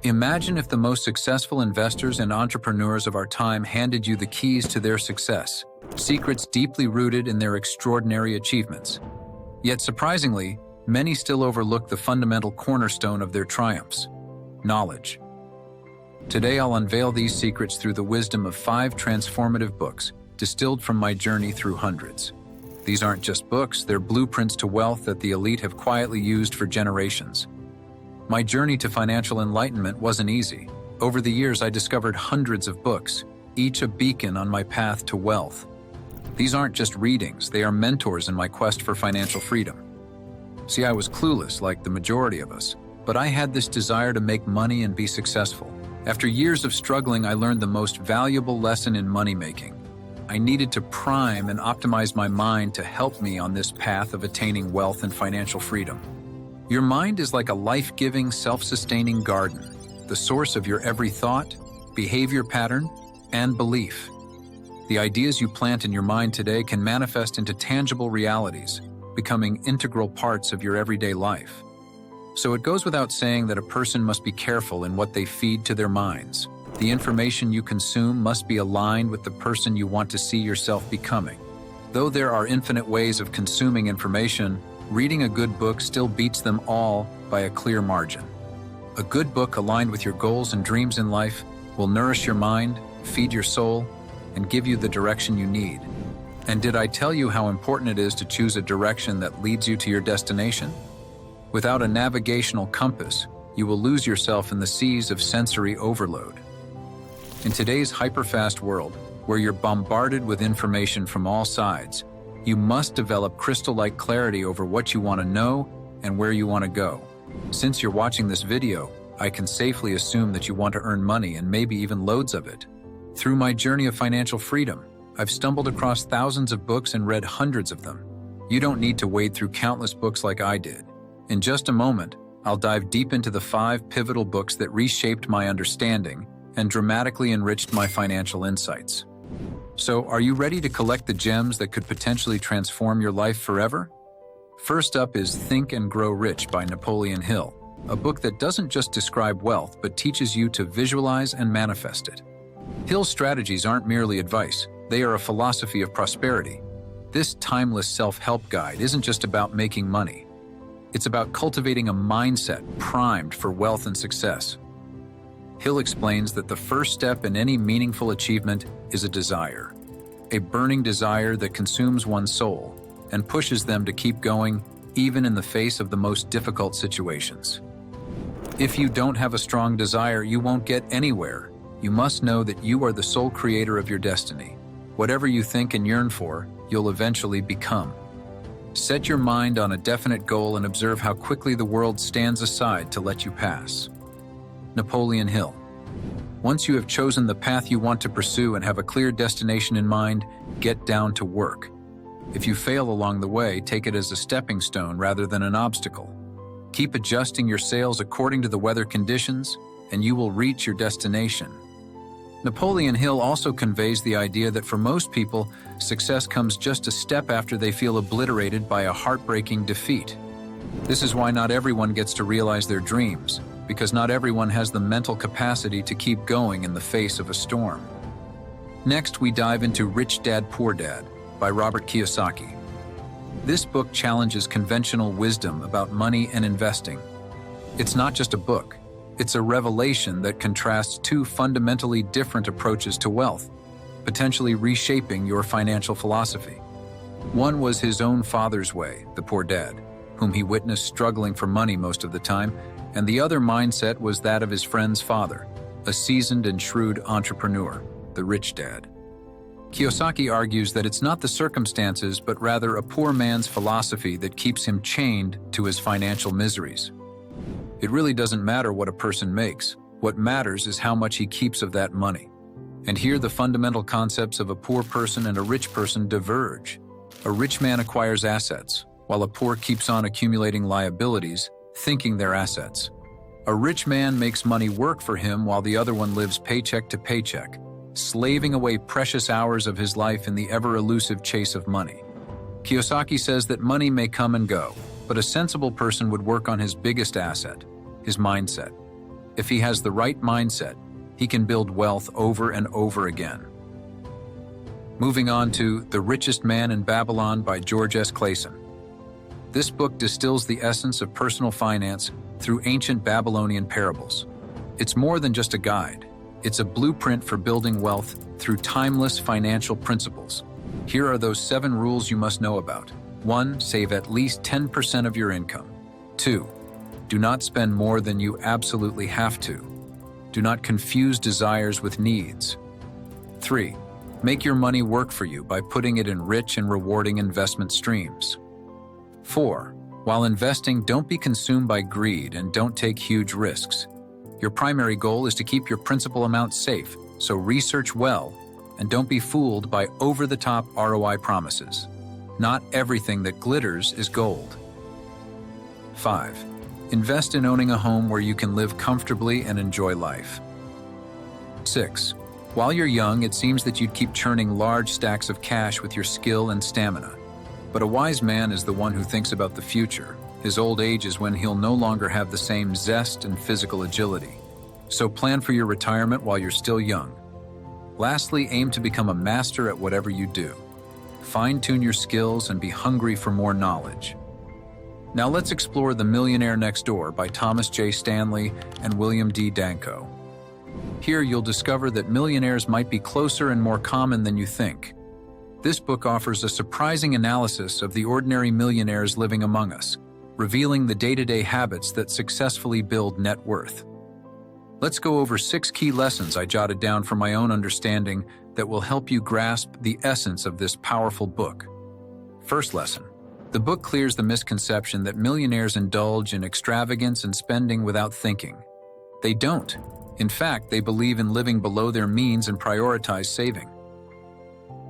Imagine if the most successful investors and entrepreneurs of our time handed you the keys to their success, secrets deeply rooted in their extraordinary achievements. Yet surprisingly, many still overlook the fundamental cornerstone of their triumphs: knowledge. Today I'll unveil these secrets through the wisdom of 5 transformative books, distilled from my journey through hundreds. These aren't just books, they're blueprints to wealth that the elite have quietly used for generations. My journey to financial enlightenment wasn't easy. Over the years, I discovered hundreds of books, each a beacon on my path to wealth. These aren't just readings, they are mentors in my quest for financial freedom. See, I was clueless, like the majority of us, but I had this desire to make money and be successful. After years of struggling, I learned the most valuable lesson in money-making. I needed to prime and optimize my mind to help me on this path of attaining wealth and financial freedom. Your mind is like a life-giving, self-sustaining garden, the source of your every thought, behavior pattern, and belief. The ideas you plant in your mind today can manifest into tangible realities, becoming integral parts of your everyday life. So it goes without saying that a person must be careful in what they feed to their minds. The information you consume must be aligned with the person you want to see yourself becoming. Though there are infinite ways of consuming information, reading a good book still beats them all by a clear margin. A good book aligned with your goals and dreams in life will nourish your mind, feed your soul, and give you the direction you need. And did I tell you how important it is to choose a direction that leads you to your destination? Without a navigational compass, you will lose yourself in the seas of sensory overload. In today's hyper-fast world, where you're bombarded with information from all sides, you must develop crystal-like clarity over what you want to know and where you want to go. Since you're watching this video, I can safely assume that you want to earn money and maybe even loads of it. Through my journey of financial freedom, I've stumbled across thousands of books and read hundreds of them. You don't need to wade through countless books like I did. In just a moment, I'll dive deep into the 5 pivotal books that reshaped my understanding and dramatically enriched my financial insights. So, are you ready to collect the gems that could potentially transform your life forever? First up is Think and Grow Rich by Napoleon Hill, a book that doesn't just describe wealth but teaches you to visualize and manifest it. Hill's strategies aren't merely advice, they are a philosophy of prosperity. This timeless self-help guide isn't just about making money. It's about cultivating a mindset primed for wealth and success. Hill explains that the first step in any meaningful achievement is a desire, a burning desire that consumes one's soul and pushes them to keep going even in the face of the most difficult situations. If you don't have a strong desire, you won't get anywhere. You must know that you are the sole creator of your destiny. Whatever you think and yearn for, you'll eventually become. Set your mind on a definite goal and observe how quickly the world stands aside to let you pass. Napoleon Hill. Once you have chosen the path you want to pursue and have a clear destination in mind, get down to work. If you fail along the way, take it as a stepping stone rather than an obstacle. Keep adjusting your sails according to the weather conditions, and you will reach your destination. Napoleon Hill also conveys the idea that for most people, success comes just a step after they feel obliterated by a heartbreaking defeat. This is why not everyone gets to realize their dreams, because not everyone has the mental capacity to keep going in the face of a storm. Next, we dive into Rich Dad, Poor Dad by Robert Kiyosaki. This book challenges conventional wisdom about money and investing. It's not just a book, it's a revelation that contrasts 2 fundamentally different approaches to wealth, potentially reshaping your financial philosophy. One was his own father's way, the poor dad, whom he witnessed struggling for money most of the time, and the other mindset was that of his friend's father, a seasoned and shrewd entrepreneur, the rich dad. Kiyosaki argues that it's not the circumstances, but rather a poor man's philosophy that keeps him chained to his financial miseries. It really doesn't matter what a person makes. What matters is how much he keeps of that money. And here the fundamental concepts of a poor person and a rich person diverge. A rich man acquires assets, while a poor keeps on accumulating liabilities, thinking they're assets. A rich man makes money work for him while the other one lives paycheck to paycheck, slaving away precious hours of his life in the ever-elusive chase of money. Kiyosaki says that money may come and go, but a sensible person would work on his biggest asset, his mindset. If he has the right mindset, he can build wealth over and over again. Moving on to The Richest Man in Babylon by George S. Clason. This book distills the essence of personal finance through ancient Babylonian parables. It's more than just a guide. It's a blueprint for building wealth through timeless financial principles. Here are those 7 rules you must know about. 1. Save at least 10% of your income. 2. Do not spend more than you absolutely have to. Do not confuse desires with needs. 3. Make your money work for you by putting it in rich and rewarding investment streams. 4. While investing, don't be consumed by greed and don't take huge risks. Your primary goal is to keep your principal amount safe, so research well and don't be fooled by over-the-top ROI promises. Not everything that glitters is gold. 5. Invest in owning a home where you can live comfortably and enjoy life. 6. While you're young, it seems that you'd keep churning large stacks of cash with your skill and stamina. But a wise man is the one who thinks about the future. His old age is when he'll no longer have the same zest and physical agility. So plan for your retirement while you're still young. Lastly, aim to become a master at whatever you do. Fine-tune your skills and be hungry for more knowledge. Now let's explore The Millionaire Next Door by Thomas J. Stanley and William D. Danko. Here you'll discover that millionaires might be closer and more common than you think. This book offers a surprising analysis of the ordinary millionaires living among us, revealing the day-to-day habits that successfully build net worth. Let's go over 6 key lessons I jotted down for my own understanding that will help you grasp the essence of this powerful book. First lesson. The book clears the misconception that millionaires indulge in extravagance and spending without thinking. They don't. In fact, they believe in living below their means and prioritize saving.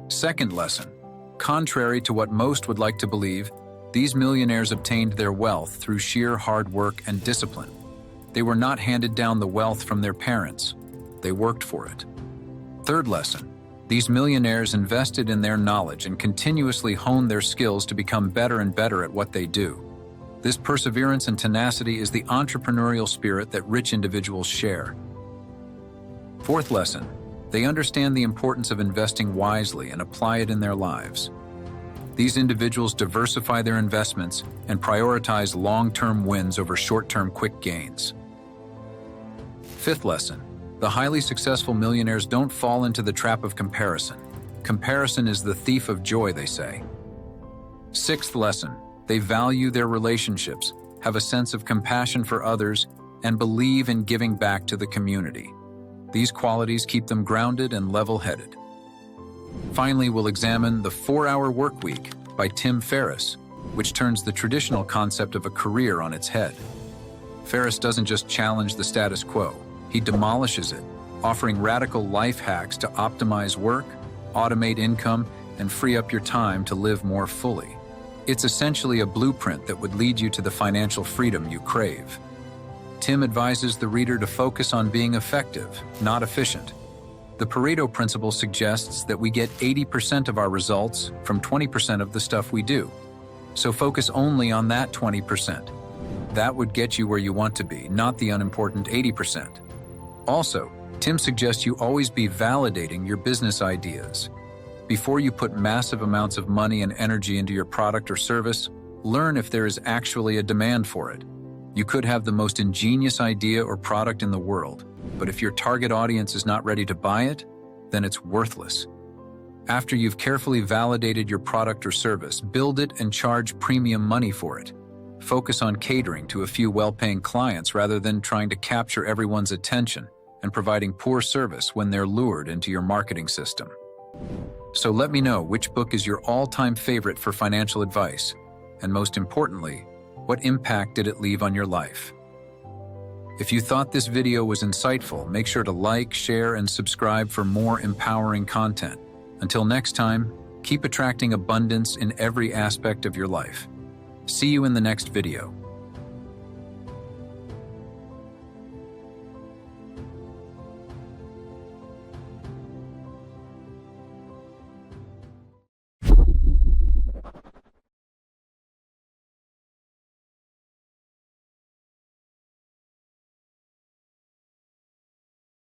Second lesson. Contrary to what most would like to believe, these millionaires obtained their wealth through sheer hard work and discipline. They were not handed down the wealth from their parents. They worked for it. Third lesson. These millionaires invested in their knowledge and continuously honed their skills to become better and better at what they do. This perseverance and tenacity is the entrepreneurial spirit that rich individuals share. Fourth lesson. They understand the importance of investing wisely and apply it in their lives. These individuals diversify their investments and prioritize long-term wins over short-term quick gains. Fifth lesson. The highly successful millionaires don't fall into the trap of comparison. Comparison is the thief of joy, they say. Sixth lesson. They value their relationships, have a sense of compassion for others, and believe in giving back to the community. These qualities keep them grounded and level-headed. Finally, we'll examine The 4-Hour Workweek by Tim Ferriss, which turns the traditional concept of a career on its head. Ferriss doesn't just challenge the status quo, he demolishes it, offering radical life hacks to optimize work, automate income, and free up your time to live more fully. It's essentially a blueprint that would lead you to the financial freedom you crave. Tim advises the reader to focus on being effective, not efficient. The Pareto principle suggests that we get 80% of our results from 20% of the stuff we do. So focus only on that 20%. That would get you where you want to be, not the unimportant 80%. Also, Tim suggests you always be validating your business ideas. Before you put massive amounts of money and energy into your product or service, learn if there is actually a demand for it. You could have the most ingenious idea or product in the world, but if your target audience is not ready to buy it, then it's worthless. After you've carefully validated your product or service, build it and charge premium money for it. Focus on catering to a few well-paying clients rather than trying to capture everyone's attention and providing poor service when they're lured into your marketing system. So let me know which book is your all-time favorite for financial advice, and most importantly, what impact did it leave on your life? If you thought this video was insightful, make sure to like, share, and subscribe for more empowering content. Until next time, keep attracting abundance in every aspect of your life. See you in the next video.